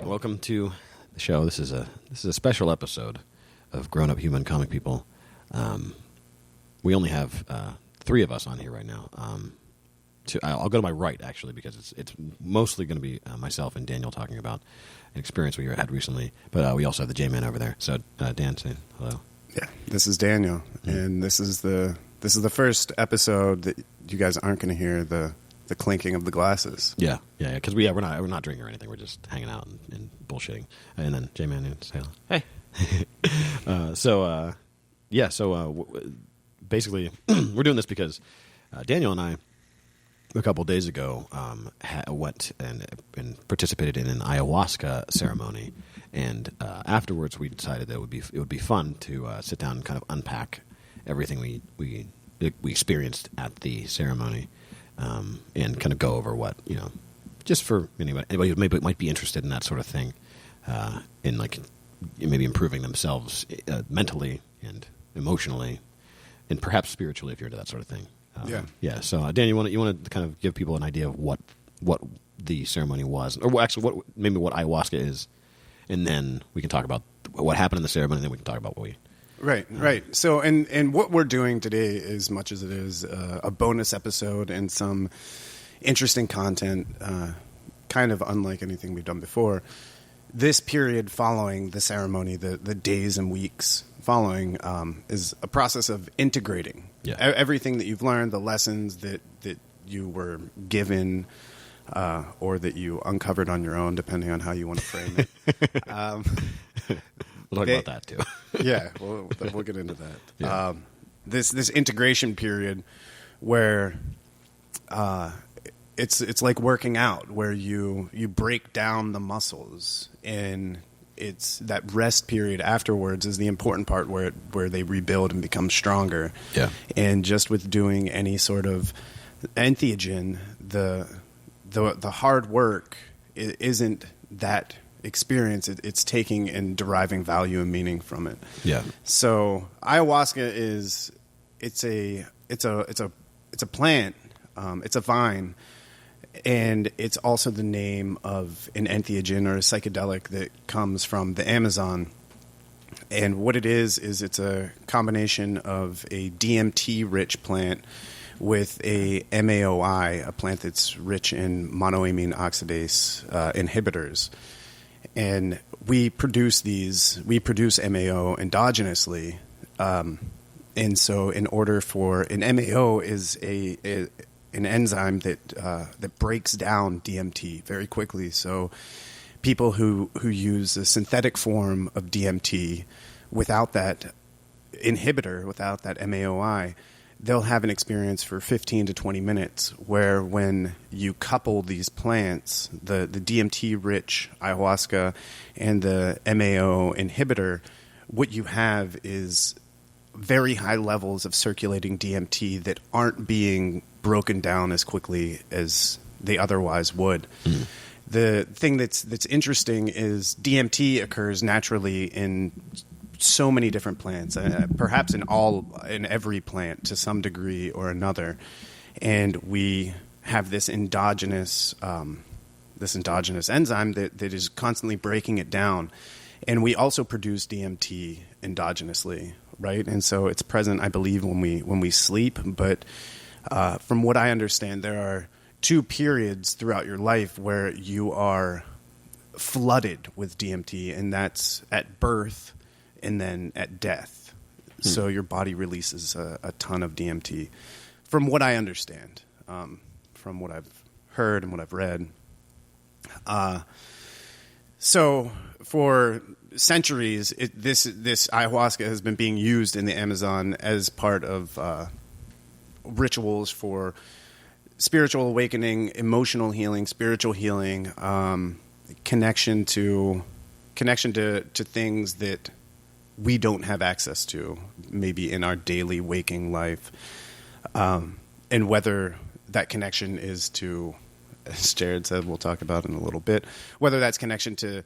Welcome to the show. This is a special episode of Grownup Human Comic People. We only have 3 of us on here right now. I'll go to my right, actually, because it's mostly going to be myself and Daniel talking about an experience we had recently. But we also have the J-Man over there. So Dan, say hello. Yeah, this is Daniel, and this is the first episode that you guys aren't going to hear the clinking of the glasses. Yeah, because we're not drinking or anything. We're just hanging out and bullshitting. And then J-Man, say hello. Hey. Basically, we're doing this because Daniel and I, a couple days ago, went and participated in an ayahuasca ceremony, and afterwards we decided that it would be fun to sit down and kind of unpack everything we experienced at the ceremony, and kind of go over what, just for anybody who maybe might be interested in that sort of thing, in like maybe improving themselves mentally and emotionally, and perhaps spiritually if you're into that sort of thing. Yeah. So, Dan, you want to kind of give people an idea of what the ceremony was, or actually what ayahuasca is, and then we can talk about what happened in the ceremony, and then we can talk about what we. Right. So, and what we're doing today, as much as it is a bonus episode and some interesting content, kind of unlike anything we've done before, this period following the ceremony, the days and weeks following, is a process of integrating everything that you've learned, the lessons that you were given, or that you uncovered on your own, depending on how you want to frame it. We'll talk about that too. Yeah, we'll get into that. Yeah. This integration period where it's like working out, where you break down the muscles, and it's that rest period afterwards is the important part where they rebuild and become stronger. Yeah. And just with doing any sort of entheogen, the hard work isn't that experience. It's taking and deriving value and meaning from it. Yeah. So ayahuasca it's a plant. It's a vine, and it's also the name of an entheogen or a psychedelic that comes from the Amazon. And what it is it's a combination of a DMT-rich plant with a MAOI, a plant that's rich in monoamine oxidase inhibitors. And we produce MAO endogenously. And so in order for an MAO is an enzyme that breaks down DMT very quickly. So people who use a synthetic form of DMT without that inhibitor, without that MAOI, they'll have an experience for 15 to 20 minutes where when you couple these plants, the DMT-rich ayahuasca and the MAO inhibitor, what you have is very high levels of circulating DMT that aren't being broken down as quickly as they otherwise would. Mm. The thing that's interesting is DMT occurs naturally in so many different plants, perhaps in every plant to some degree or another, and we have this endogenous enzyme that is constantly breaking it down, and we also produce DMT endogenously, right? And so it's present, I believe, when we sleep. But from what I understand, there are 2 periods throughout your life where you are flooded with DMT, and that's at birth and then at death. So your body releases a ton of DMT, from what I understand, from what I've heard and what I've read. So for centuries, this ayahuasca has been being used in the Amazon as part of rituals for spiritual awakening, emotional healing, spiritual healing, connection to things that we don't have access to, maybe in our daily waking life, and whether that connection is to, as Jared said, we'll talk about in a little bit, whether that's connection to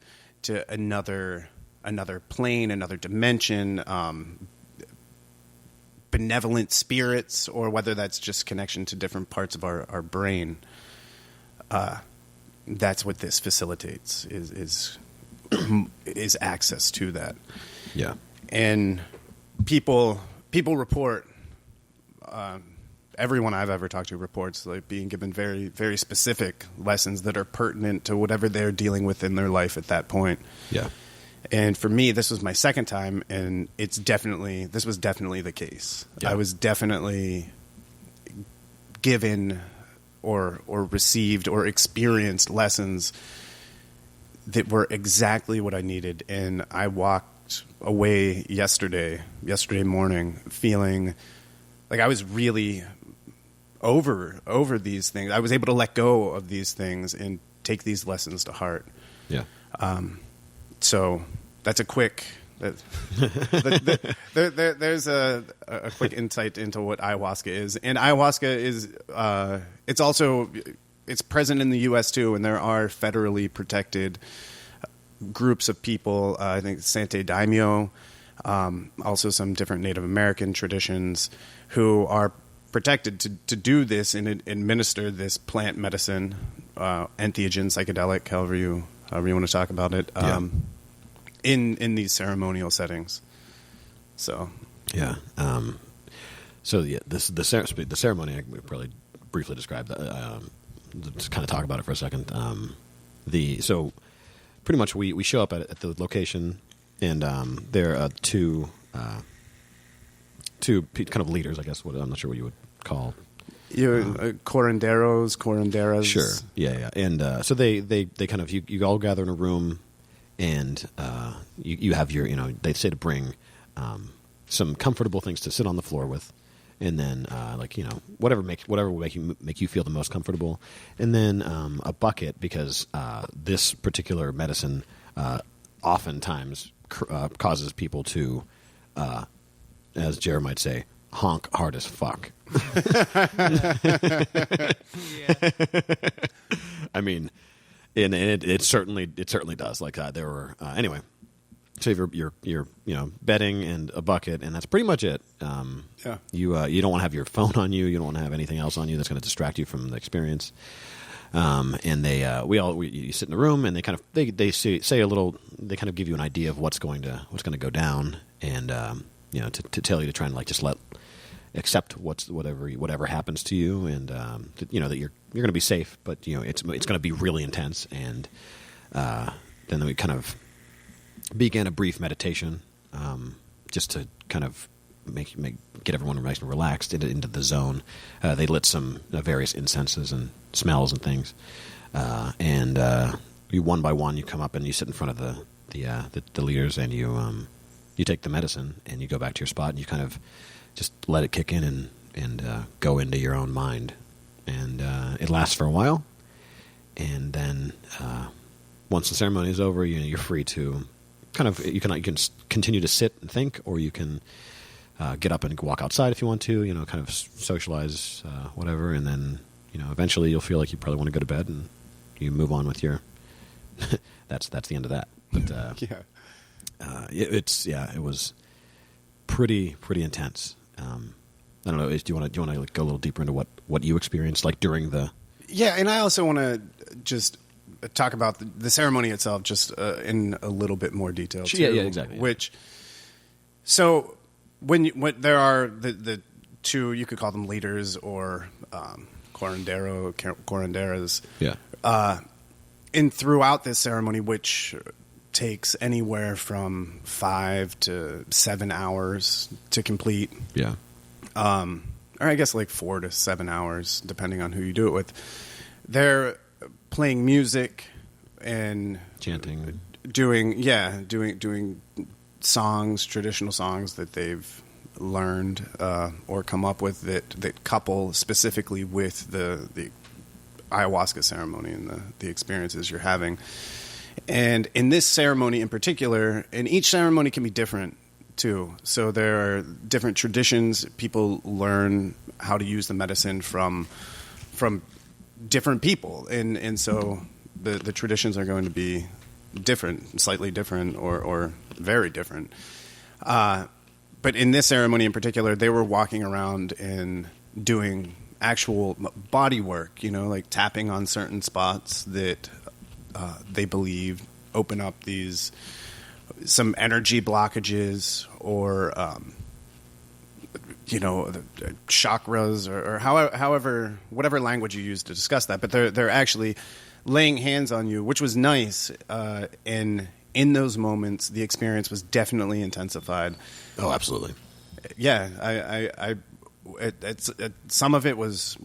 another plane, another dimension, benevolent spirits, or whether that's just connection to different parts of our brain. That's what this facilitates, is is access to that. Yeah. And people report, everyone I've ever talked to reports like being given very, very specific lessons that are pertinent to whatever they're dealing with in their life at that point. Yeah. And for me, this was my second time, and this was definitely the case. Yeah. I was definitely given or received or experienced lessons that were exactly what I needed. And I walked away yesterday morning, feeling like I was really over these things. I was able to let go of these things and take these lessons to heart. Yeah. So that's a quick. There's a quick insight into what ayahuasca is, and ayahuasca is it's present in the U.S. too, and there are federally protected groups of people. I think Sante Daimyo, also some different Native American traditions who are protected to do this and administer this plant medicine, entheogen, psychedelic, however you want to talk about it. In these ceremonial settings. So yeah. The ceremony I could probably briefly describe that. Just kind of talk about it for a second. So pretty much we show up at the location, and there are two kind of leaders, I guess. I'm not sure what you would call. Curanderas. Sure. Yeah. And so they kind of you all gather in a room. And you have your, they say to bring some comfortable things to sit on the floor with, and then whatever will make you feel the most comfortable, and then a bucket, because this particular medicine oftentimes causes people to, as Jerr might say, honk hard as fuck. I mean. And it certainly does. Like there were anyway. So you have your bedding and a bucket, and that's pretty much it. You don't want to have your phone on you. You don't want to have anything else on you that's going to distract you from the experience. And you sit in the room, and they kind of they say a little. They kind of give you an idea of what's going to go down, and to tell you to try and just accept whatever happens to you, and that you're going to be safe, but it's going to be really intense. And then we kind of began a brief meditation, just to kind of get everyone nice and relaxed into the zone. They lit some various incenses and smells and things, and you one by one you come up and you sit in front of the leaders, and you take the medicine and you go back to your spot, and you kind of just let it kick in and go into your own mind. And it lasts for a while. And then once the ceremony is over, you're free to you can continue to sit and think, or you can get up and walk outside if you want to, kind of socialize, whatever. And then, eventually you'll feel like you probably want to go to bed, and you move on with your, that's the end of that. But it was pretty intense. I don't know. Do you want to go a little deeper into what you experienced during the? Yeah, and I also want to just talk about the ceremony itself, just in a little bit more detail. Too, yeah, exactly. So when there are the two, you could call them leaders or curanderas. Yeah. And throughout this ceremony, which takes anywhere from 5 to 7 hours to complete. Yeah. Or I guess 4 to 7 hours, depending on who you do it with. They're playing music and chanting, doing songs, traditional songs that they've learned or come up with that couple specifically with the ayahuasca ceremony and the experiences you're having. And in this ceremony in particular, and each ceremony can be different too. So there are different traditions. People learn how to use the medicine from different people, and so the traditions are going to be different, slightly different, or very different. But in this ceremony in particular, they were walking around and doing actual body work, tapping on certain spots that they believe open up some energy blockages or the chakras or however whatever language you use to discuss that. But they're actually laying hands on you, which was nice. And in those moments, the experience was definitely intensified. Oh, absolutely. Yeah, some of it was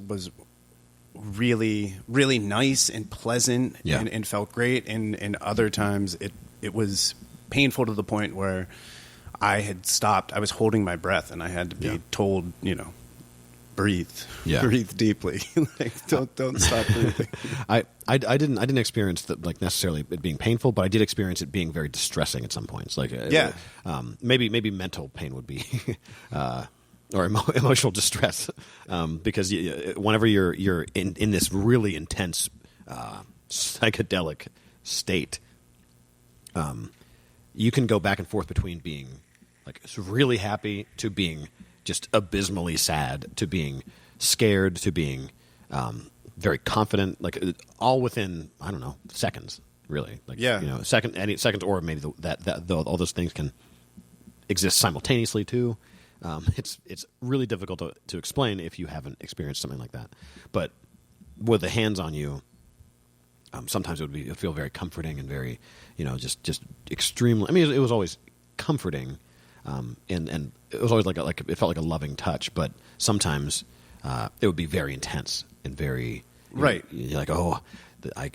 really, really nice and pleasant and felt great. And other times it was painful to the point where I had stopped. I was holding my breath and I had to be told, breathe, breathe deeply. Like, don't stop breathing. I didn't experience that, like, necessarily it being painful, but I did experience it being very distressing at some points. Like, maybe mental pain would be, or emotional distress, because whenever you're in this really intense psychedelic state, you can go back and forth between being like really happy to being just abysmally sad to being scared to being very confident, like all within, I don't know, seconds, really. Like, seconds, or maybe that all those things can exist simultaneously too. It's really difficult to explain if you haven't experienced something like that. But with the hands on you, sometimes it would feel very comforting and very, just extremely. I mean, it was always comforting, and it was always like it felt like a loving touch. But sometimes it would be very intense and very right. You're like,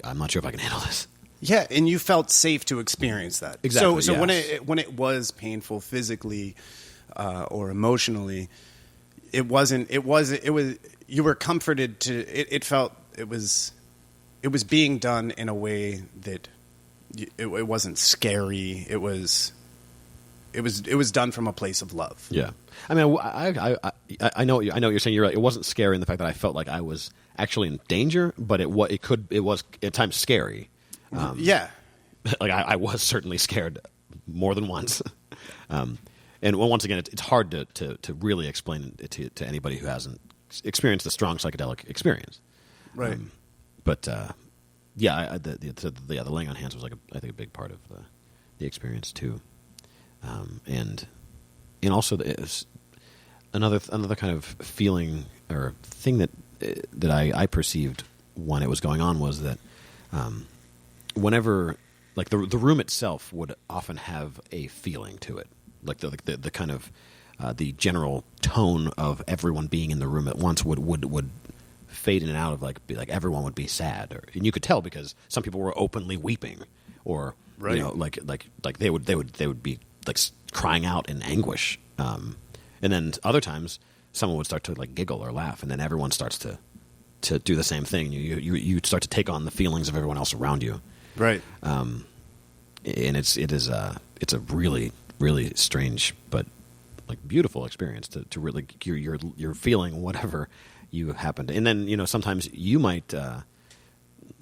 I'm not sure if I can handle this. Yeah, and you felt safe to experience that. Exactly. So when it was painful physically or emotionally, it was. You were comforted to. It felt it was being done in a way that it wasn't scary. It was done from a place of love. Yeah, I mean, I know what you're saying. You're right. It wasn't scary in the fact that I felt like I was actually in danger, but it was at times scary. Like I was certainly scared more than once. And once again, it's hard to really explain it to anybody who hasn't experienced a strong psychedelic experience. Right. But the laying on hands was I think a big part of the experience too, and also it was another kind of feeling or thing that I perceived when it was going on was that whenever like the room itself would often have a feeling to it, like the kind of the general tone of everyone being in the room at once would fade in and out of like everyone would be sad, and you could tell because some people were openly weeping, or right. like they would be like crying out in anguish, and then other times someone would start to like giggle or laugh, and then everyone starts to do the same thing. You start to take on the feelings of everyone else around you, right? And it's a really really strange but like beautiful experience to really you're feeling whatever you happen to, and then sometimes you might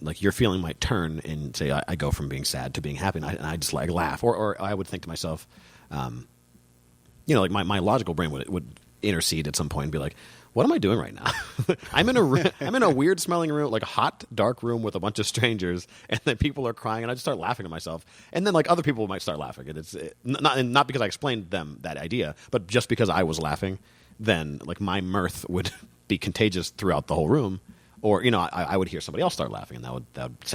like your feeling might turn and say I go from being sad to being happy, and I just like laugh, or I would think to myself, like my logical brain would intercede at some point and be like, what am I doing right now? I'm in a weird smelling room, like a hot dark room with a bunch of strangers, and then people are crying, and I just start laughing to myself, and then like other people might start laughing, and it's not because I explained them that idea, but just because I was laughing, then like my mirth would be contagious throughout the whole room, or I would hear somebody else start laughing, and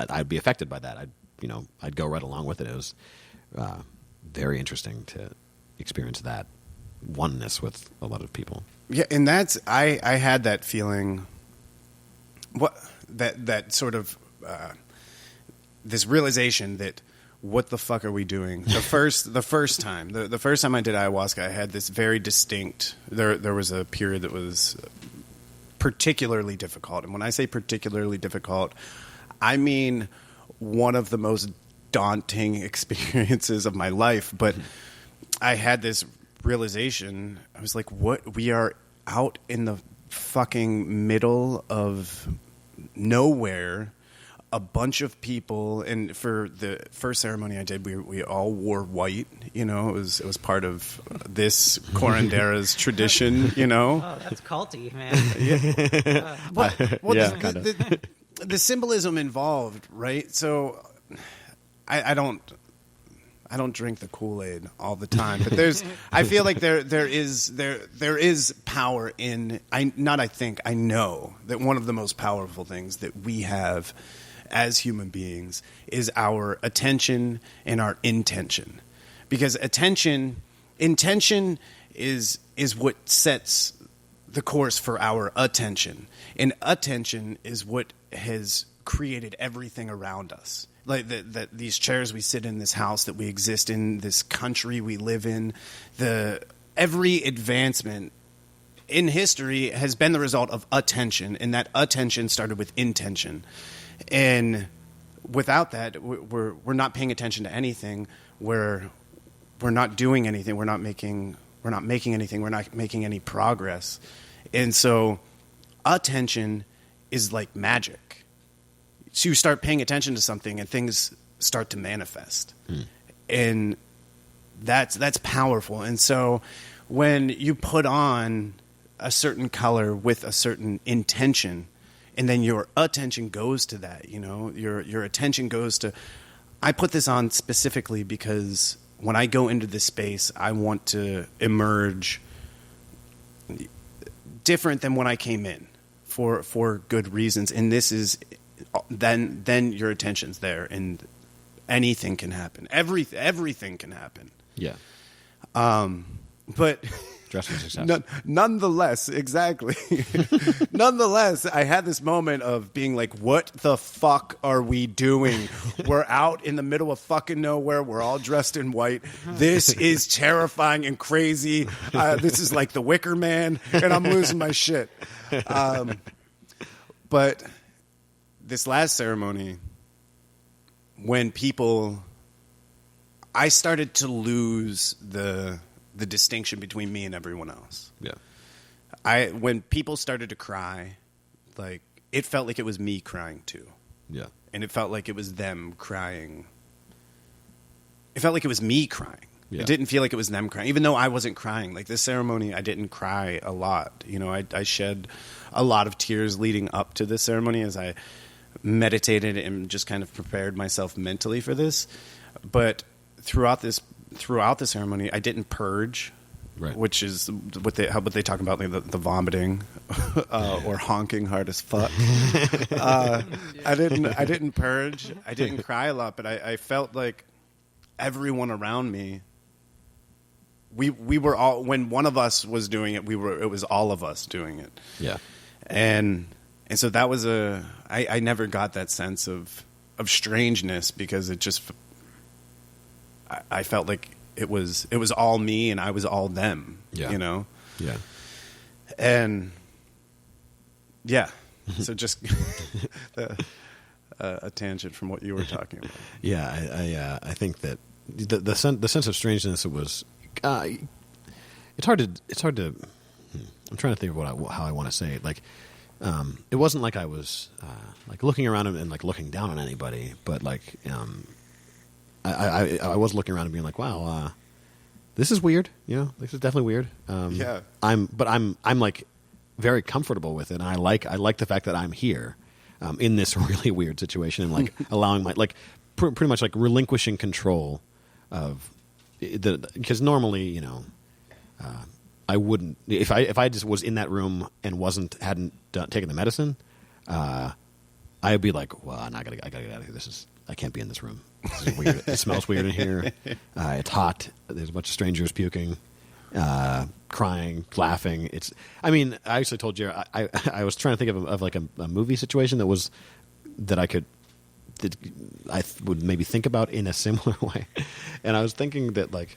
I'd be affected by that. I'd go right along with it. It was very interesting to experience that oneness with a lot of people. Yeah, and that's I had that feeling. That sort of this realization that what the fuck are we doing? The first time I did ayahuasca, I had this very distinct. There was a period that was particularly difficult, and when I say particularly difficult, I mean one of the most daunting experiences of my life. But I had this realization. I was like, what? We are out in the fucking middle of nowhere, a bunch of people, and for the first ceremony I did, we all wore white. It was part of this curandera's tradition. Oh, that's culty, man. Well, the symbolism involved, right? So I don't drink the Kool-Aid all the time, but I feel like there is power in. I know that one of the most powerful things that we have as human beings is our attention and our intention, because intention is what sets the course for our attention, and attention is what has created everything around us. Like that these chairs we sit in, this house that we exist in, this country we live in, every advancement in history has been the result of attention, and that attention started with intention. And without that, we're not paying attention to anything. We're not doing anything. We're not making anything. We're not making any progress. And so attention is like magic. So you start paying attention to something and things start to manifest. And that's powerful. And so when you put on a certain color with a certain intention, and then your attention goes to that, your attention goes to, I put this on specifically because when I go into this space, I want to emerge different than when I came in for good reasons. And this is, then your attention's there, and anything can happen. Everything can happen. Yeah. But dress for success. Nonetheless, exactly. Nonetheless, I had this moment of being like, what the fuck are we doing? We're out in the middle of fucking nowhere. We're all dressed in white. This is terrifying and crazy. This is like the Wicker Man, and I'm losing my shit. But this last ceremony, when I started to lose the distinction between me and everyone else. Yeah. When people started to cry, like, it felt like it was me crying too. Yeah. And it felt like it was them crying. It felt like it was me crying. Yeah. It didn't feel like it was them crying, even though I wasn't crying. Like, this ceremony, I didn't cry a lot. I shed a lot of tears leading up to this ceremony as I meditated and just kind of prepared myself mentally for this. But throughout the ceremony, I didn't purge, right, which is what they talk about, like the vomiting or honking hard as fuck. I didn't purge. I didn't cry a lot, but I felt like everyone around me. We were all, when one of us was doing it, it was all of us doing it. Yeah. And so that was I never got that sense of strangeness, because it just, I felt like it was all me and I was all them. Yeah. Yeah. And yeah. So just a tangent from what you were talking about. Yeah, I think that the sense of strangeness, it was it's hard to I'm trying to think of how I want to say it. Like, it wasn't like I was like looking around and like looking down on anybody, but like I was looking around and being like, wow, this is weird. This is definitely weird. Yeah. I'm like very comfortable with it, and I like the fact that I'm here in this really weird situation, and like allowing my pretty much like relinquishing control of because normally I wouldn't, if I just was in that room and hadn't taken the medicine, I'd be like, well, I gotta get out of here. I can't be in this room. This is weird. It smells weird in here. It's hot. There's a bunch of strangers puking, crying, laughing. I actually told Jerr, I was trying to think of like a movie situation that I would maybe think about in a similar way. And I was thinking that, like,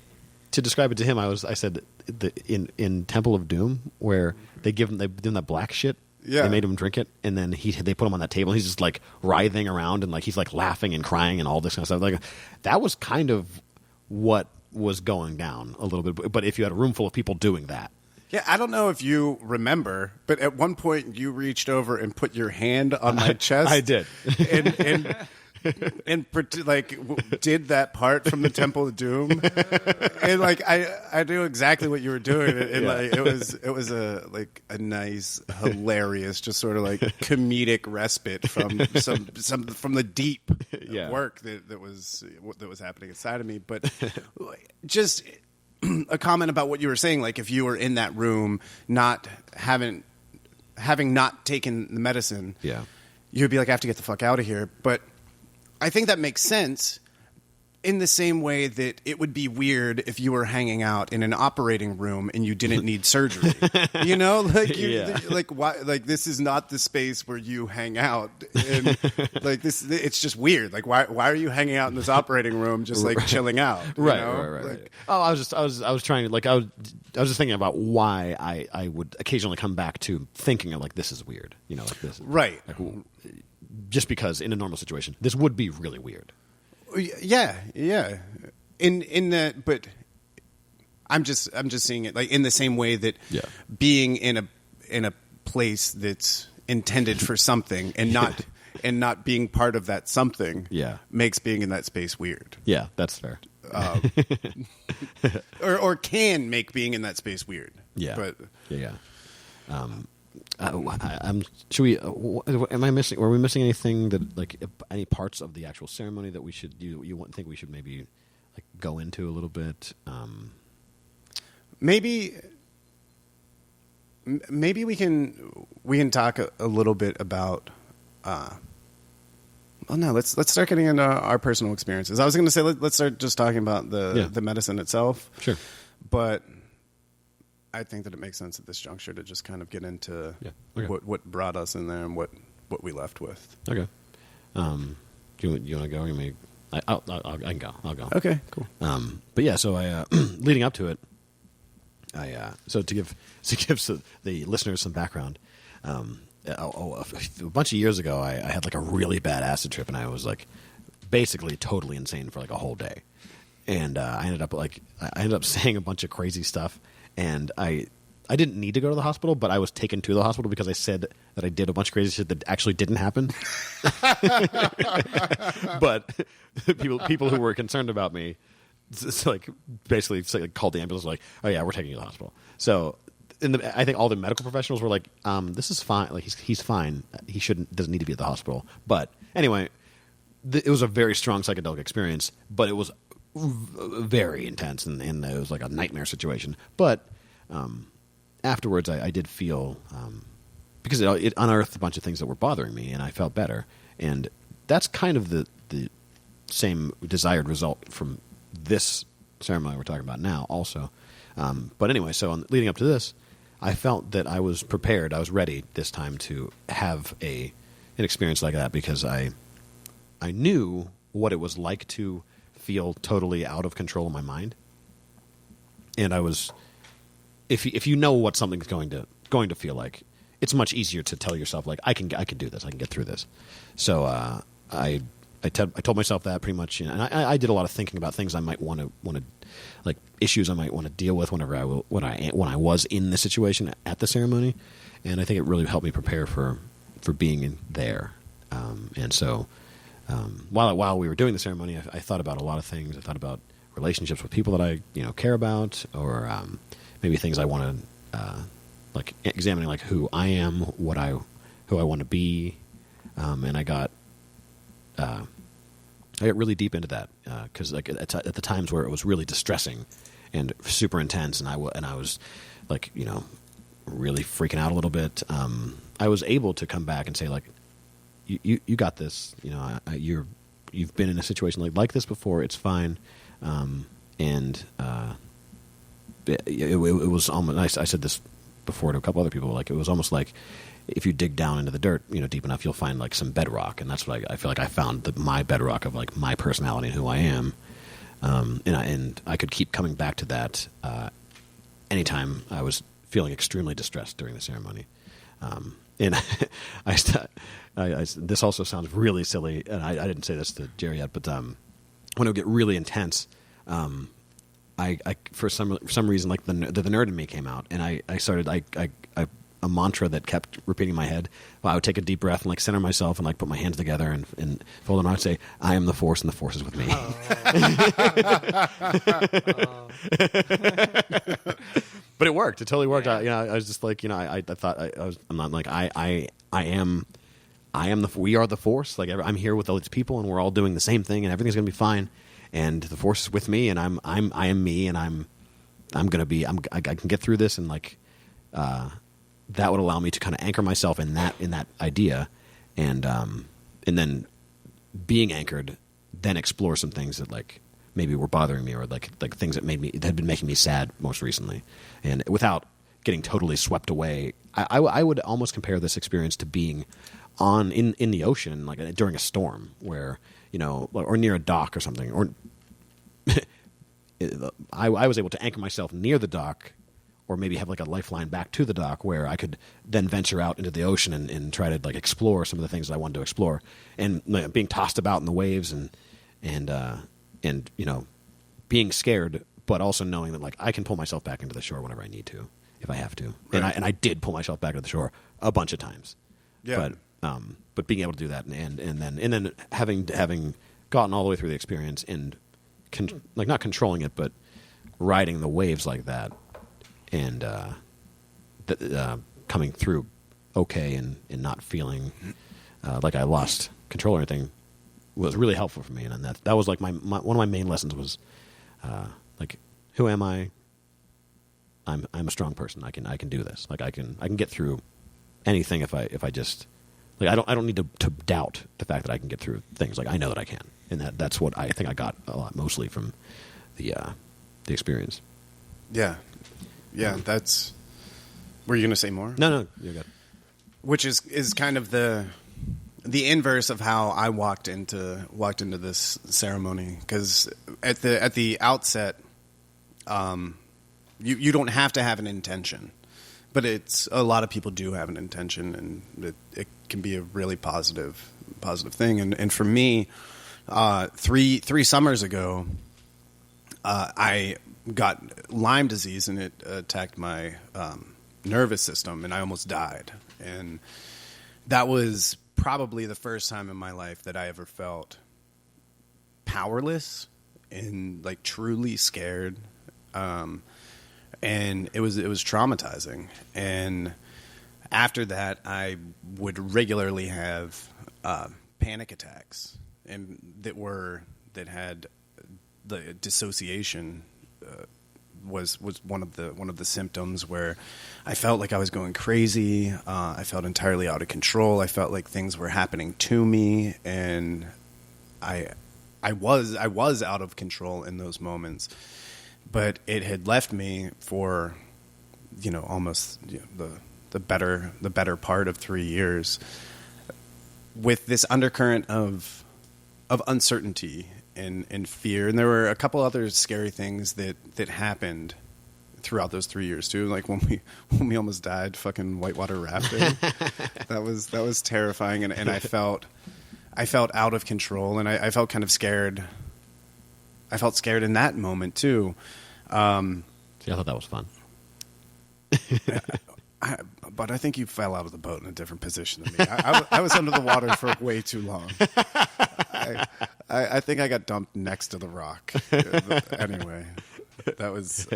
to describe it to him, I said that in Temple of Doom, where they give him that black shit. Yeah. They made him drink it, and then they put him on that table, and he's just like writhing around, and like he's like laughing and crying and all this kind of stuff. Like, that was kind of what was going down a little bit. But if you had a room full of people doing that. Yeah, I don't know if you remember, but at one point you reached over and put your hand on my chest. I did. did that part from the Temple of Doom, and like I knew exactly what you were doing, and Yeah. like it was a nice, hilarious, just sort of like comedic respite from some from the deep Yeah. work that was happening inside of me, but just a comment about what you were saying, like if you were in that room, not having not taken the medicine, Yeah. you'd be like, I have to get the fuck out of here. But I think that makes sense in the same way that it would be weird if you were hanging out in an operating room and you didn't need surgery. You know, like Yeah. like why? Like this is not the space where you hang out, and like this, it's just weird. Like why are you hanging out in this operating room just like chilling out? you Right, know? right. Like, Oh, I was trying to like I was just thinking about why I would occasionally come back to thinking of like this is weird, you know, like this, Right. Like, just because in a normal situation this would be really weird. Yeah. In that, but I'm just seeing it like in the same way that being in a place that's intended for something and not being part of that something makes being in that space weird. Yeah, that's fair. Or can make being in that space weird. Yeah, But yeah. Should we? Am I missing? Were we missing anything that like any parts of the actual ceremony that we should think we should maybe like go into a little bit? maybe we can talk a little bit about. Well, no. Let's start getting into our personal experiences. I was going to say let's start just talking about the medicine itself. Sure, but I think that it makes sense at this juncture to just kind of get into what brought us in there and what we left with. Okay. Do you want to go? I can go. I'll go. Okay, cool. But yeah, so I leading up to it, so to give the listeners some background, a bunch of years ago, I had like a really bad acid trip, and I was like basically totally insane for like a whole day, and I ended up saying a bunch of crazy stuff, and I didn't need to go to the hospital, but I was taken to the hospital because I said that I did a bunch of crazy shit that actually didn't happen. But people who were concerned about me, it's like basically called the ambulance, like, oh yeah, we're taking you to the hospital. So I think all the medical professionals were like, this is fine. Like he's fine. He doesn't need to be at the hospital. But anyway, it was a very strong psychedelic experience, but it was very intense, and it was like a nightmare situation. But afterwards, I did feel because it unearthed a bunch of things that were bothering me, and I felt better. And that's kind of the same desired result from this ceremony we're talking about now, also. But anyway, so leading up to this, I felt that I was prepared. I was ready this time to have an experience like that because I knew what it was like to feel totally out of control in my mind, and I was. If you know what something's going to feel like, it's much easier to tell yourself like I can do this, I can get through this. So I told myself that pretty much, and I did a lot of thinking about things I might want to like issues I might want to deal with when I was in the situation at the ceremony, and I think it really helped me prepare for being in there. And so while we were doing the ceremony, I thought about a lot of things. I thought about relationships with people that I care about, or maybe things I want to like examining, like who I am, who I want to be, and I got really deep into that because like at the times where it was really distressing and super intense, and I was like really freaking out a little bit. I was able to come back and say like, you got this. You've been in a situation like this before. It's fine, and. It was almost. I said this before to a couple other people. Like it was almost like if you dig down into the dirt, deep enough, you'll find like some bedrock, and that's what I feel like I found my bedrock of like my personality and who I am. And I could keep coming back to that anytime I was feeling extremely distressed during the ceremony. And this also sounds really silly, and I didn't say this to Jerry yet, but when it would get really intense. I for some reason like the nerd in me came out, and I a mantra that kept repeating in my head. Well, I would take a deep breath and like center myself and like put my hands together and fold them. I would say, "I am the force, and the force is with me." But it worked. It totally worked. Yeah. I was just like, I thought I'm not like I am we are the force. Like I'm here with all these people, and we're all doing the same thing, and everything's gonna be fine. And the force is with me, and I am me, and I can get through this, and like that would allow me to kind of anchor myself in that idea, and then being anchored, then explore some things that like maybe were bothering me, or like things that had been making me sad most recently, and without getting totally swept away. I would almost compare this experience to being in the ocean, like during a storm, where or near a dock or something, or I was able to anchor myself near the dock, or maybe have like a lifeline back to the dock where I could then venture out into the ocean and try to like explore some of the things that I wanted to explore, and being tossed about in the waves and being scared, but also knowing that like I can pull myself back into the shore whenever I need to, if I have to. Right. And I did pull myself back to the shore a bunch of times. Yeah. But being able to do that and then having gotten all the way through the experience and like not controlling it, but riding the waves like that, and coming through okay and not feeling like I lost control or anything was really helpful for me. And that was like my one of my main lessons was like, who am I? I'm a strong person. I can do this. Like I can get through anything if I just like I don't need to doubt the fact that I can get through things. Like I know that I can, and that's what I think I got a lot mostly from the experience. Yeah. That's. Were you going to say more? No, you're good. Which is kind of the inverse of how I walked into this ceremony, because at the outset, you don't have to have an intention, but it's a lot of people do have an intention, and it can be a really positive thing. And for me, three summers ago, I got Lyme disease, and it attacked my nervous system, and I almost died. And that was probably the first time in my life that I ever felt powerless and like truly scared. And it was traumatizing. And after that, I would regularly have panic attacks, and that had the dissociation was one of the symptoms, where I felt like I was going crazy. I felt entirely out of control. I felt like things were happening to me, and I was out of control in those moments. But it had left me for almost the better part of 3 years with this undercurrent of uncertainty and fear. And there were a couple other scary things that happened throughout those 3 years too. Like when we almost died fucking whitewater rafting. that was terrifying, and I felt out of control, and I felt kind of scared. I felt scared in that moment too. See, I thought that was fun. But I think you fell out of the boat in a different position than me. I was under the water for way too long. I think I got dumped next to the rock. Anyway, that was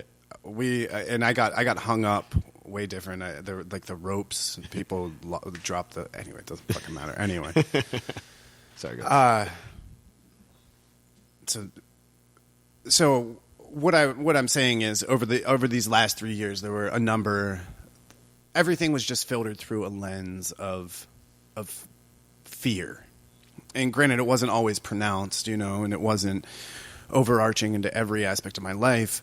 and I got hung up way different. There were like the ropes. People dropped the. Anyway, it doesn't fucking matter. Anyway, sorry. Guys. So what I'm saying is over these last 3 years, there were a number. Everything was just filtered through a lens of fear. And granted, it wasn't always pronounced, and it wasn't overarching into every aspect of my life,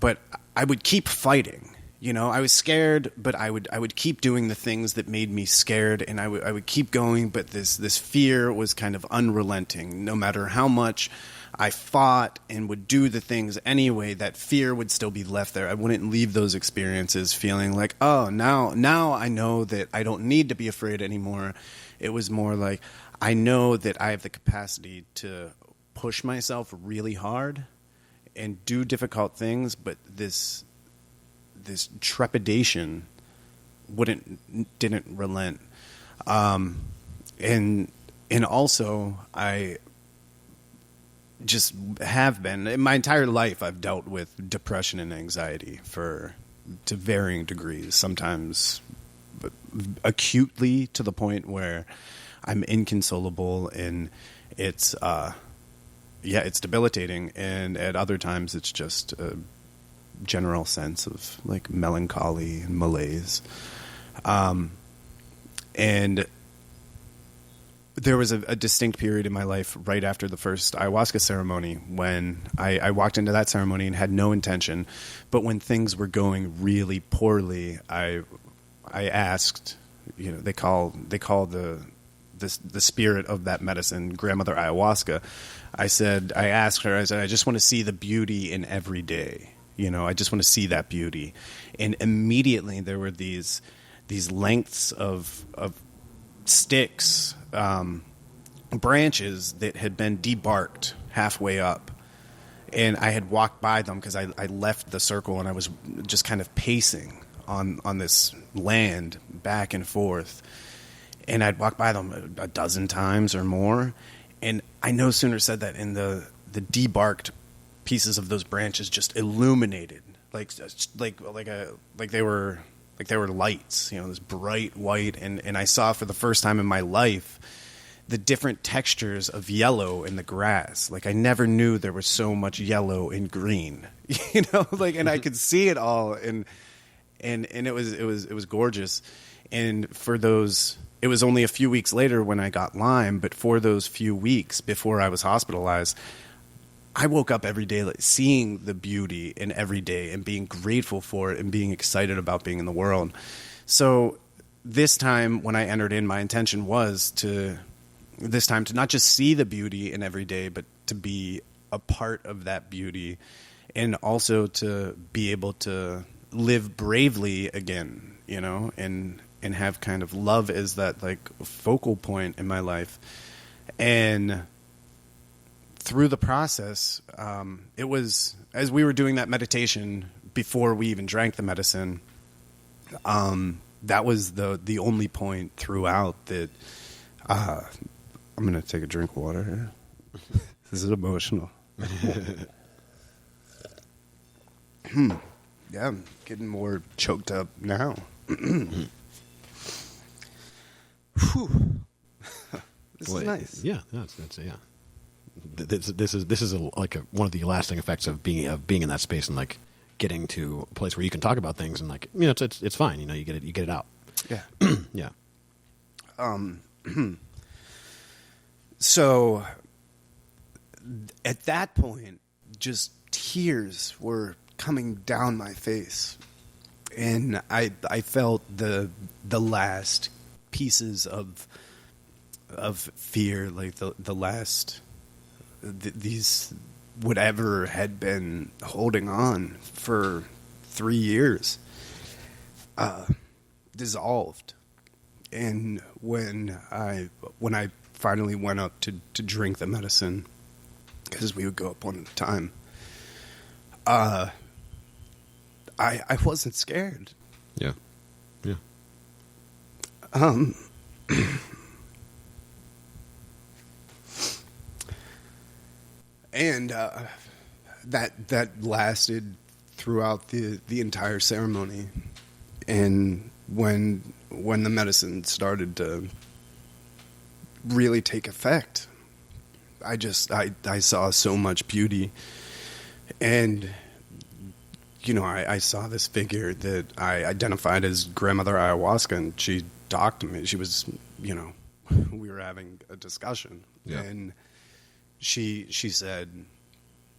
but I would keep fighting. I was scared, but I would keep doing the things that made me scared, and I would keep going, but this fear was kind of unrelenting. No matter how much I fought and would do the things anyway, that fear would still be left there. I wouldn't leave those experiences feeling like, oh, now I know that I don't need to be afraid anymore. It was more like, I know that I have the capacity to push myself really hard and do difficult things, but this trepidation didn't relent. And also I just have been, in my entire life, I've dealt with depression and anxiety to varying degrees, sometimes acutely to the point where I'm inconsolable and it's debilitating, and at other times it's just a general sense of like melancholy and malaise. And there was a distinct period in my life right after the first ayahuasca ceremony when I walked into that ceremony and had no intention, but when things were going really poorly, I asked, they call the spirit of that medicine grandmother ayahuasca. I asked her, I said, I just want to see the beauty in every day. I just want to see that beauty. And immediately there were these lengths of sticks, branches that had been debarked halfway up. And I had walked by them because I left the circle and I was just kind of pacing on this land back and forth. And I'd walked by them a dozen times or more. And I no sooner said that, and the debarked pieces of those branches just illuminated like they were lights, this bright white, and I saw for the first time in my life the different textures of yellow in the grass. Like I never knew there was so much yellow and green, and I could see it all, and it was gorgeous. And it was only a few weeks later when I got Lyme, but for those few weeks before I was hospitalized, I woke up every day seeing the beauty in every day and being grateful for it and being excited about being in the world. So this time when I entered in, my intention was to not just see the beauty in every day, but to be a part of that beauty, and also to be able to live bravely again, and have kind of love as that like focal point in my life. And through the process, it was, as we were doing that meditation before we even drank the medicine, that was the only point throughout that I'm going to take a drink of water here. This is emotional. Yeah, I'm getting more choked up now. Whew. This is nice. Yeah, that's yeah. This is one of the lasting effects of being in that space and like getting to a place where you can talk about things and like it's fine. You get it out. Yeah. Yeah. So at that point, just tears were coming down my face, and I felt the last pieces of fear, like the last these whatever had been holding on for 3 years dissolved. And when I finally went up to drink the medicine, because we would go up one at a time, I wasn't scared. Yeah. Yeah. And that lasted throughout the entire ceremony. And when the medicine started to really take effect, I saw so much beauty. And I saw this figure that I identified as grandmother ayahuasca, and she talked to me. She was, we were having a discussion, yeah. And she said,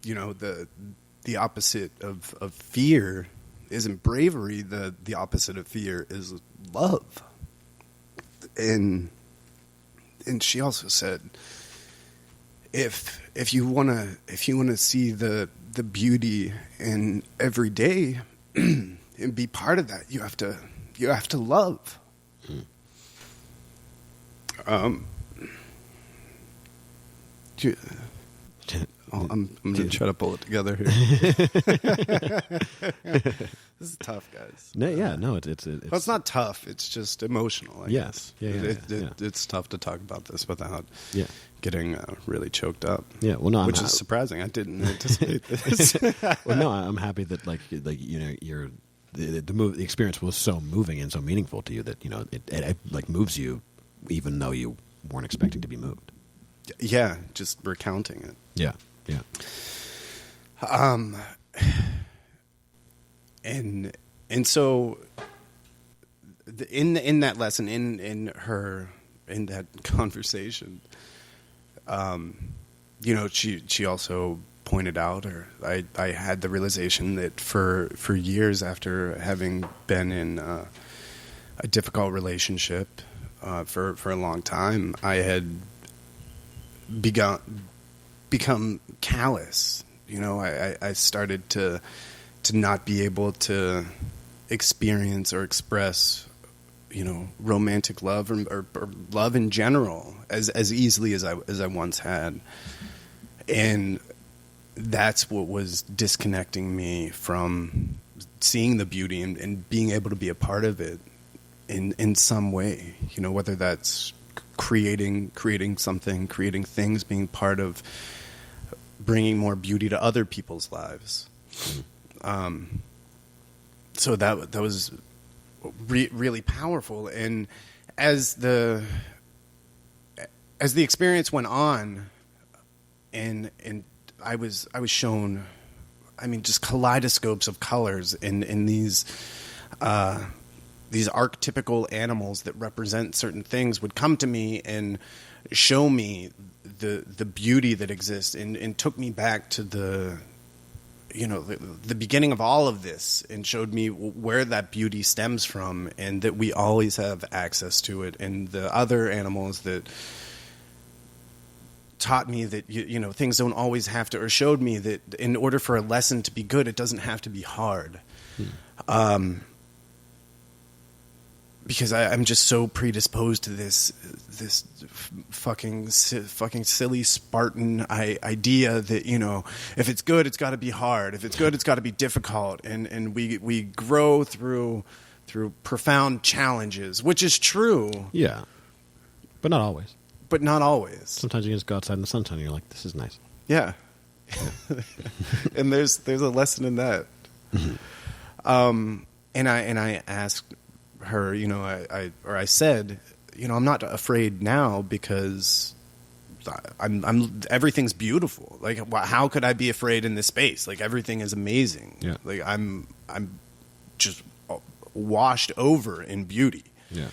the opposite of fear isn't bravery. The opposite of fear is love. And she also said, if you wanna see the beauty in every day and be part of that, you have to love. I'm going to try to pull it together here. This is tough, guys. No, yeah, no, it's Well, it's not tough. It's just emotional, I guess. Yeah. It's tough to talk about this without yeah. getting really choked up. Yeah, well, no, which is surprising. I didn't anticipate this. Well, no, I'm happy that like you know the experience was so moving and so meaningful to you that you know it like moves you even though you weren't expecting to be moved. Yeah, just recounting it. Yeah, yeah. And so in that lesson, in that conversation, you know, she also pointed out, or I had the realization that for years after having been in a difficult relationship for a long time, I had become callous. You know, I started to not be able to experience or express, you know, romantic love or love in general as easily as I once had. And that's what was disconnecting me from seeing the beauty and being able to be a part of it in some way, you know, whether that's creating something, creating things, being part of bringing more beauty to other people's lives. So that was really powerful. And as the experience went on, and I was shown, I mean, just kaleidoscopes of colors in these archetypical animals that represent certain things would come to me and show me the beauty that exists, and took me back to the beginning of all of this, and showed me where that beauty stems from, and that we always have access to it. And the other animals that taught me that you know, things don't always have to, or showed me that in order for a lesson to be good, it doesn't have to be hard. Because I'm just so predisposed to this fucking silly Spartan idea that, you know, if it's good, it's got to be hard. If it's good, it's got to be difficult. And we grow through profound challenges, which is true. Yeah, but not always. But not always. Sometimes you just go outside in the sunshine and you're like, this is nice. Yeah. And there's a lesson in that. And I asked her, you know, I said, you know, I'm not afraid now because I'm everything's beautiful. Like, how could I be afraid in this space? Like, everything is amazing. Yeah. Like, I'm just washed over in beauty. Yeah.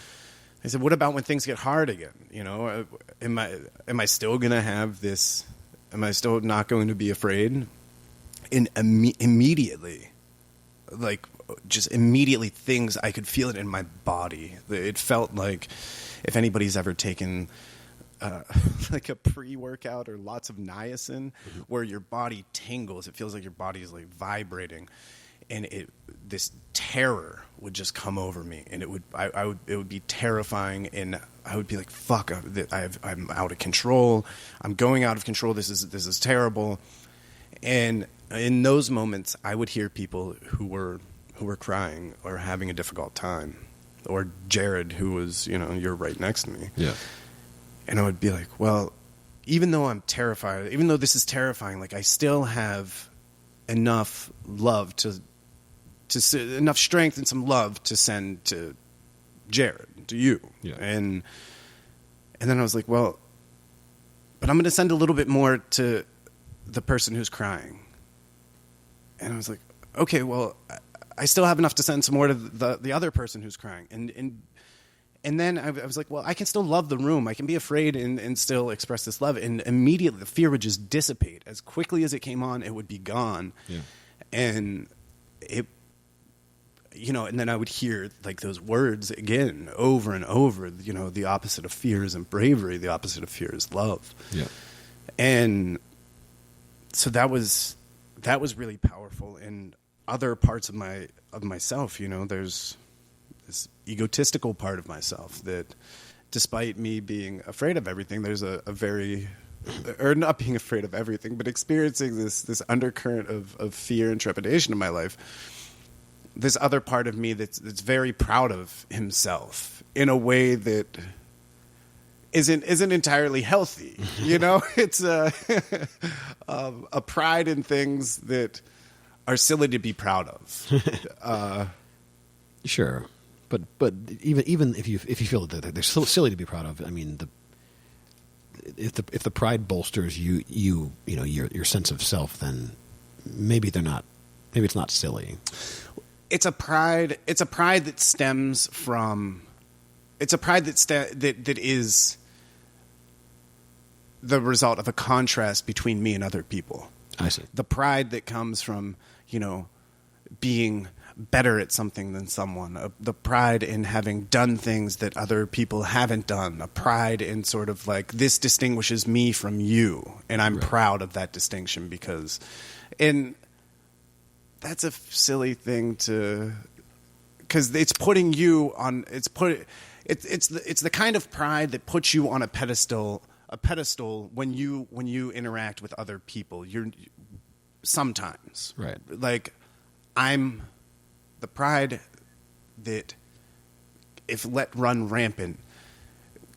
I said, what about when things get hard again? You know, am I still going to have this? Am I still not going to be afraid? And immediately, like, just immediately, things, I could feel it in my body. It felt like, if anybody's ever taken like a pre-workout or lots of niacin, where your body tingles, it feels like your body is like vibrating, and this terror would just come over me, and it would be terrifying, and I would be like, fuck, I'm out of control. I'm going out of control. This is terrible. And in those moments, I would hear people who were crying or having a difficult time, or Jared, who was, you know, you're right next to me. Yeah. And I would be like, well, even though I'm terrified, even though this is terrifying, like, I still have enough love enough strength and some love to send to Jared, to you. Yeah. And then I was like, well, but I'm going to send a little bit more to the person who's crying. And I was like, okay, well, I still have enough to send some more to the other person who's crying. And then I was like, well, I can still love the room. I can be afraid and still express this love. And immediately the fear would just dissipate. As quickly as it came on, it would be gone. Yeah. And it, you know, and then I would hear like those words again over and over, you know, the opposite of fear isn't bravery. The opposite of fear is love. Yeah. And so that was really powerful. And other parts of myself, you know, there's this egotistical part of myself that, despite me being afraid of everything, there's a very, or not being afraid of everything, but experiencing this undercurrent of fear and trepidation in my life. this other part of me that's very proud of himself in a way that isn't entirely healthy. You know, it's a pride in things that are silly to be proud of. Sure, but even if you feel that they're so silly to be proud of, I mean, if the pride bolsters you know your sense of self, then maybe they're not. Maybe it's not silly. It's a pride. It's a pride that stems from. It's a pride that is the result of a contrast between me and other people. I see. The pride that comes from, you know, being better at something than someone. The pride in having done things that other people haven't done. A pride in sort of like, this distinguishes me from you, and I'm proud of that distinction because, and that's a silly thing to, because it's putting you on. It's the kind of pride that puts you on a pedestal. A pedestal when you interact with other people. You're sometimes right. Like I'm the pride that, if let run rampant,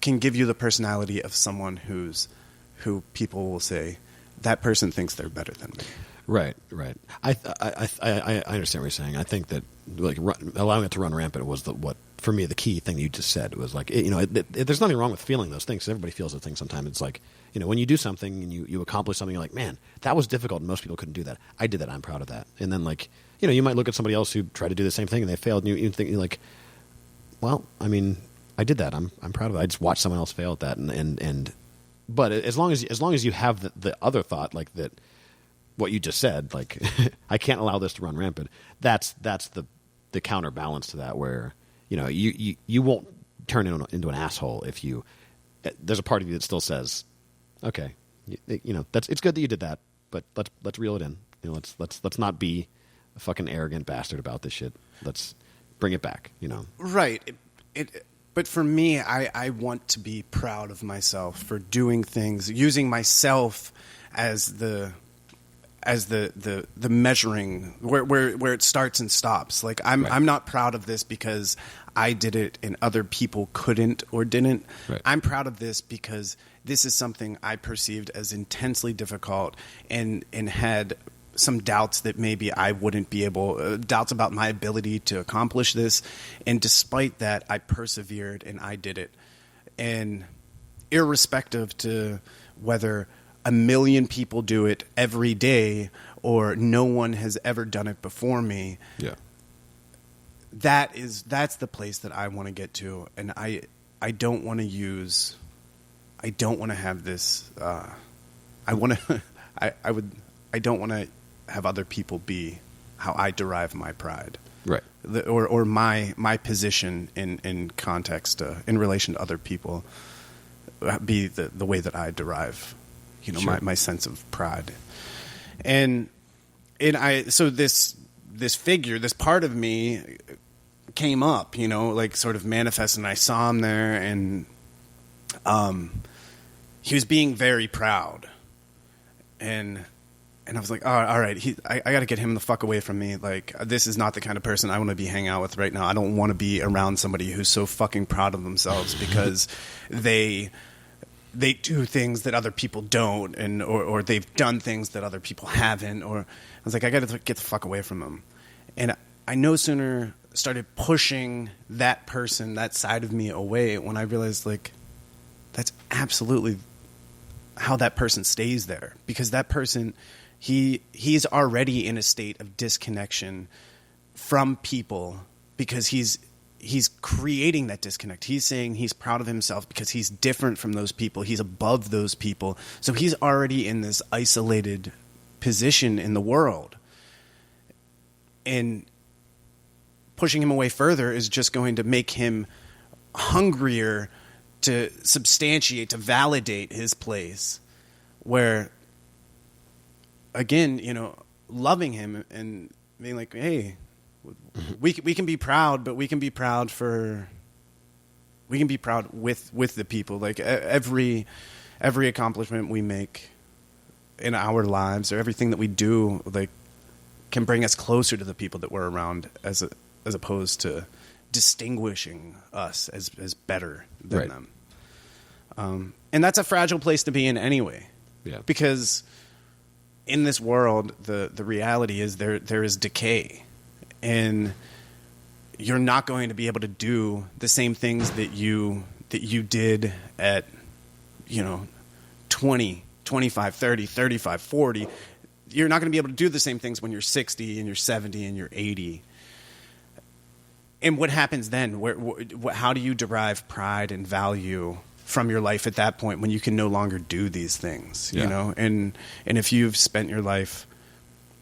can give you the personality of someone who people will say that person thinks they're better than me. Right. I understand what you're saying. I think that like allowing it to run rampant was what for me the key thing you just said was like there's nothing wrong with feeling those things. Everybody feels those things sometimes. It's like when you do something and you accomplish something, you're like, man, that was difficult and most people couldn't do that. I did that. I'm proud of that. And then like you might look at somebody else who tried to do the same thing and they failed, and you think you're like, well, I mean, I did that. I'm proud of it. I just watched someone else fail at that, and but as long as you have the other thought like that. What you just said, like I can't allow this to run rampant. That's the counterbalance to that, where you won't turn into an asshole if you. There's a part of you that still says, okay, it's good that you did that, but let's reel it in. Let's not be a fucking arrogant bastard about this shit. Let's bring it back. Right. But for me, I want to be proud of myself for doing things, using myself as the measuring where it starts and stops. Like I'm not proud of this because I did it and other people couldn't or didn't. Right. I'm proud of this because this is something I perceived as intensely difficult and had some doubts that maybe I wouldn't be able, doubts about my ability to accomplish this. And despite that, I persevered and I did it. And irrespective to whether a million people do it every day or no one has ever done it before me. Yeah. That's the place that I want to get to. And I don't want to have this, I don't want to have other people be how I derive my pride. Right. Or my position in context, in relation to other people be the way that I derive Sure. my sense of pride. So this figure, this part of me came up, like sort of manifested, and I saw him there, and he was being very proud. And I was like, oh, all right, I got to get him the fuck away from me. Like, this is not the kind of person I want to be hanging out with right now. I don't want to be around somebody who's so fucking proud of themselves because they do things that other people don't, or they've done things that other people haven't. Or I was like, I got to get the fuck away from them. And I no sooner started pushing that person, that side of me away, when I realized, like, that's absolutely how that person stays there. Because that person, he's already in a state of disconnection from people because he's creating that disconnect. He's saying he's proud of himself because he's different from those people. He's above those people. So he's already in this isolated position in the world. And pushing him away further is just going to make him hungrier to substantiate, to validate his place. Where, again, loving him and being like, hey, we can be proud, but we can be proud with the people. Like every accomplishment we make in our lives, or everything that we do, like can bring us closer to the people that we're around, as opposed to distinguishing us as better than Right. them. And that's a fragile place to be in anyway. Yeah. Because in this world, the reality is there is decay, and you're not going to be able to do the same things that you did at 20, 25, 30, 35, 40. You're not going to be able to do the same things when you're 60 and you're 70 and you're 80. And what happens then? How do you derive pride and value from your life at that point when you can no longer do these things? Yeah. You know, and if you've spent your life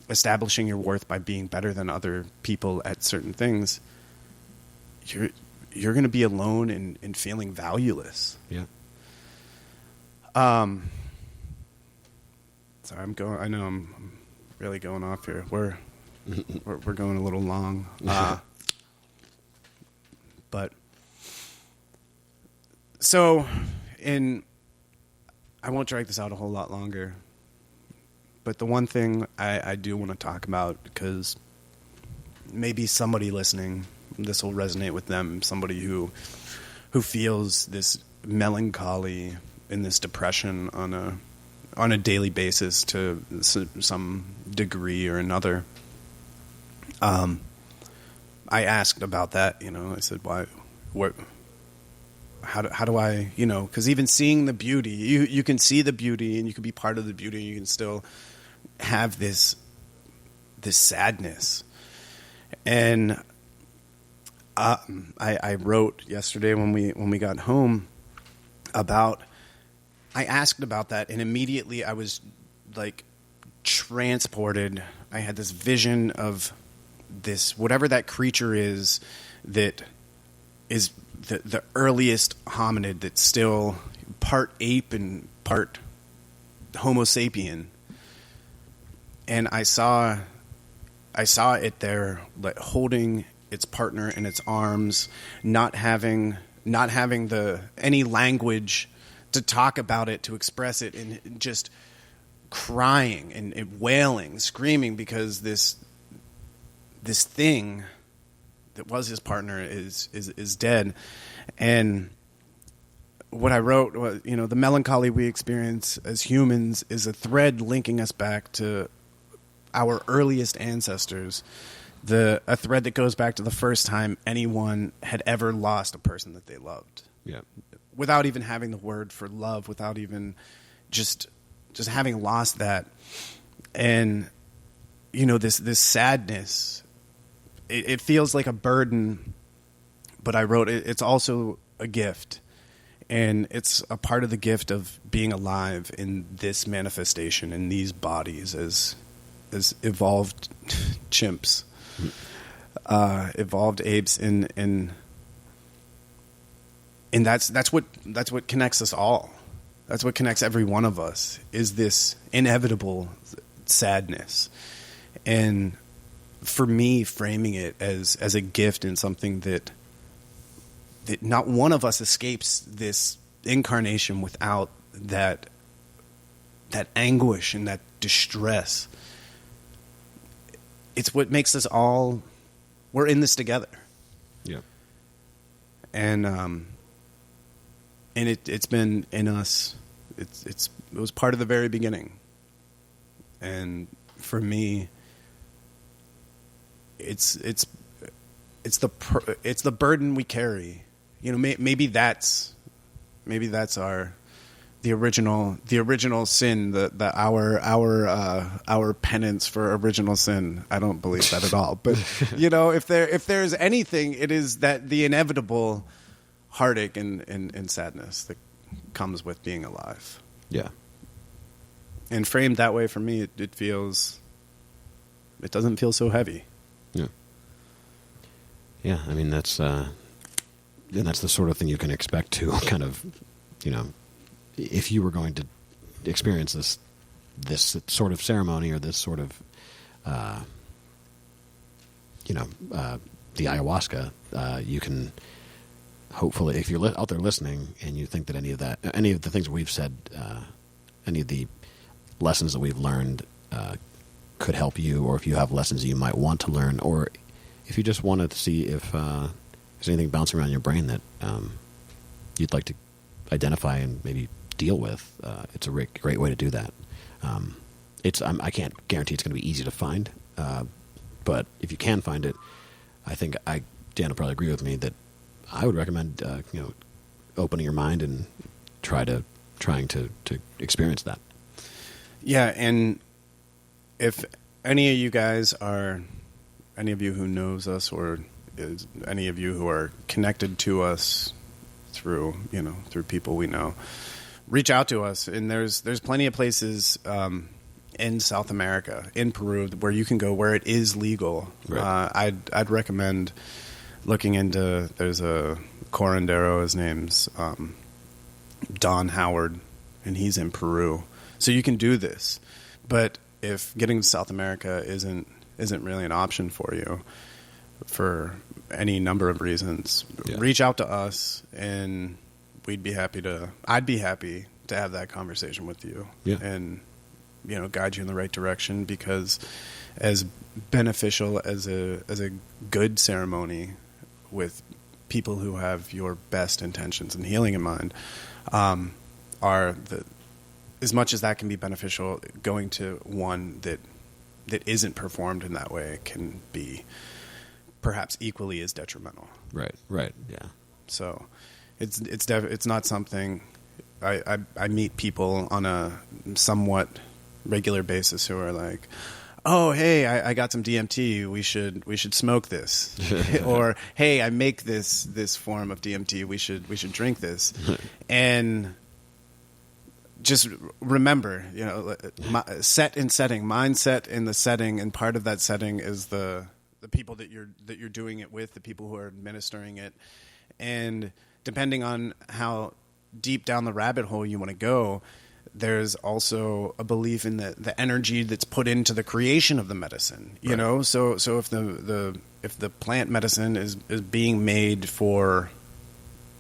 establishing your worth by being better than other people at certain things, you're going to be alone and feeling valueless. Yeah. Sorry, I know I'm really going off here. We're going a little long. But so, I won't drag this out a whole lot longer. But the one thing I do want to talk about, because maybe somebody listening, this will resonate with them. Somebody who feels this melancholy and this depression on a daily basis to some degree or another. I asked about that, I said, how do I, because even seeing the beauty, you can see the beauty and you can be part of the beauty, and you can still have this sadness. And I wrote yesterday when we got home I asked about that, and immediately I was like transported. I had this vision of this, whatever that creature is that is the earliest hominid that's still part ape and part Homo sapien. And I saw it there, like holding its partner in its arms, not having any language to talk about it, to express it, and just crying and wailing, screaming, because this thing that was his partner is dead. And what I wrote was, the melancholy we experience as humans is a thread linking us back to our earliest ancestors, a thread that goes back to the first time anyone had ever lost a person that they loved. Yeah. Without even having the word for love, without even just having lost that. And, this sadness, it feels like a burden, but I wrote it's also a gift. And it's a part of the gift of being alive in this manifestation, in these bodies as evolved chimps, evolved apes, and that's what connects us all. That's what connects every one of us, is this inevitable sadness. And for me, framing it as a gift and something that not one of us escapes this incarnation without that anguish and that distress. It's what makes us all, we're in this together. Yeah. And it's been in us. It was part of the very beginning. And for me, it's the burden we carry. Maybe that's the original sin, our penance for original sin. I don't believe that at all. But if there's anything, it is that the inevitable heartache and sadness that comes with being alive. Yeah. And framed that way, for me, it doesn't feel so heavy. Yeah. Yeah, I mean, that's the sort of thing you can expect to kind of, if you were going to experience this sort of ceremony or this sort of, the ayahuasca, you can hopefully, if you're out there listening and you think that any of the things we've said, any of the lessons that we've learned could help you, or if you have lessons that you might want to learn, or if you just wanted to see if there's anything bouncing around your brain that you'd like to identify and maybe deal with, it's a great way to do that. I can't guarantee it's going to be easy to find, but if you can find it, I think Dan will probably agree with me that I would recommend opening your mind and trying to experience that. Yeah, and if any of you guys are, any of you who knows us, or is any of you who are connected to us through people we know, reach out to us. And there's plenty of places in South America, in Peru, where you can go where it is legal. Right. I'd recommend looking into. There's a curandero. His name's Don Howard, and he's in Peru. So you can do this, but if getting to South America isn't really an option for you, for any number of reasons, reach out to us, and I'd be happy to have that conversation with you, and guide you in the right direction. Because as beneficial as a good ceremony with people who have your best intentions and healing in mind, as much as that can be beneficial, going to one that isn't performed in that way can be perhaps equally as detrimental. Right, yeah. So it's not something. I meet people on a somewhat regular basis who are like, oh, hey, I got some DMT. We should smoke this, or hey, I make this form of DMT. We should drink this, and just remember, set and setting, mindset in the setting, and part of that setting is the people that you're doing it with, the people who are administering it, and depending on how deep down the rabbit hole you want to go, there's also a belief in the energy that's put into the creation of the medicine. So if the plant medicine is being made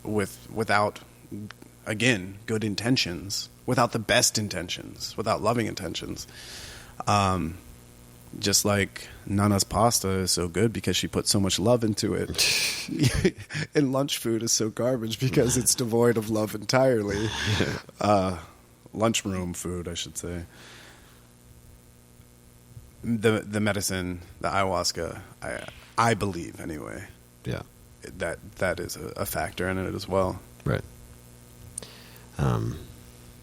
without, again, good intentions, without the best intentions, without loving intentions, just like Nana's pasta is so good because she put so much love into it, and lunch food is so garbage because it's devoid of love entirely. Lunchroom food, I should say. The medicine, the ayahuasca, I believe anyway. Yeah, that is a factor in it as well. Right.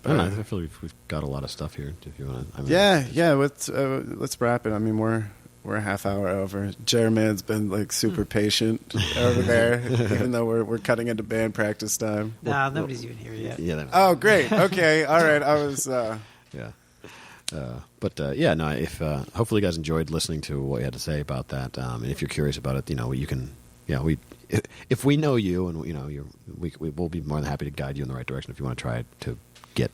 I don't know, I feel like we've got a lot of stuff here. If you want to, Let's wrap it. I mean, we're a half hour over. Jerman's been like super patient over there, even though we're cutting into band practice time. No, nobody's even here yet. Yeah. Oh, great. Okay. All right. I was. Yeah. If hopefully you guys enjoyed listening to what you had to say about that, and if you're curious about it, you can. If we know you, and we will be more than happy to guide you in the right direction if you want to try to get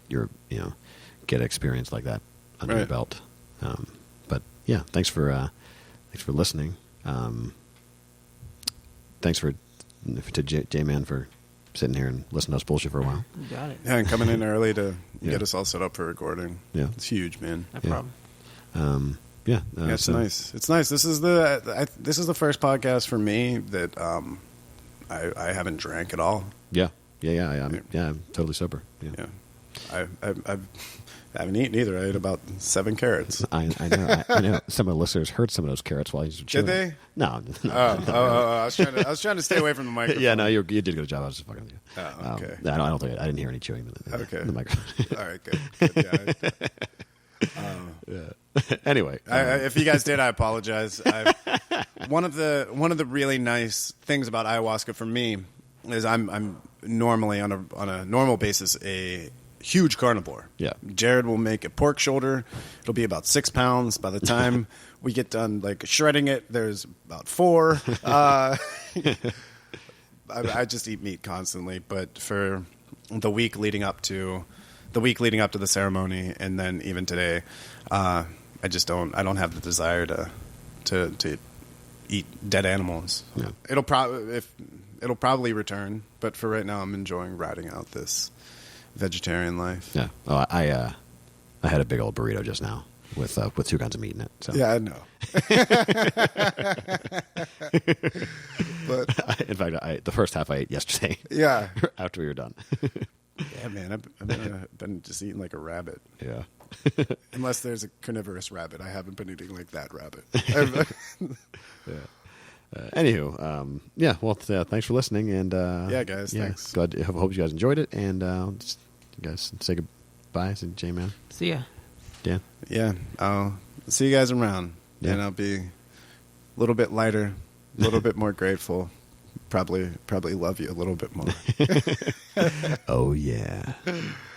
get experience like that under your belt. But yeah, thanks for listening. Thanks to J-Man for sitting here and listening to us bullshit for a while. You got it. Yeah, and coming in early to get us all set up for recording. Yeah, it's huge, man. No problem. It's nice. It's nice. This is the first podcast for me that I haven't drank at all. Yeah. I'm totally sober. Yeah. I haven't eaten either. I ate about 7 carrots. I know. Some of the listeners heard some of those carrots while he's chewing. Did they? No. I was trying to stay away from the microphone. Yeah, no, you did a good job. I was just fucking with you. Oh, okay. I don't think I didn't hear any chewing in the microphone. All right, good. Yeah. Anyway, if you guys did, I apologize. One of the really nice things about ayahuasca for me is I'm normally on a normal basis a huge carnivore. Yeah. Jared will make a pork shoulder. It'll be about 6 pounds. By the time we get done like shredding it, there's about 4. I just eat meat constantly. But for the week leading up to the ceremony, and then even today, I don't have the desire to eat dead animals. Yeah. It'll probably return, but for right now, I'm enjoying riding out this vegetarian life. Yeah. Oh, I had a big old burrito just now. with 2 kinds of meat in it. So. Yeah, I know. But In fact, the first half I ate yesterday. yeah, After we were done. yeah, man, I've been just eating like a rabbit. Yeah. Unless there's a carnivorous rabbit, I haven't been eating like that rabbit. Yeah. Anywho, yeah. Well, thanks for listening, and Yeah, guys, thanks. Glad. I hope you guys enjoyed it, and just, you guys say goodbye. Say J-Man. See ya. Dan. Yeah, I'll see you guys around, Yeah. and I'll be a little bit lighter, a little bit more grateful. Probably love you a little bit more. Oh yeah.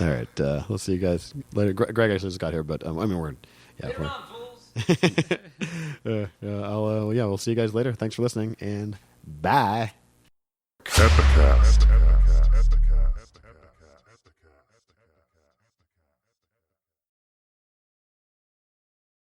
All right. We'll see you guys later. Greg actually just got here, but I mean we're Later on, fools. we'll see you guys later. Thanks for listening, and bye. Epicast.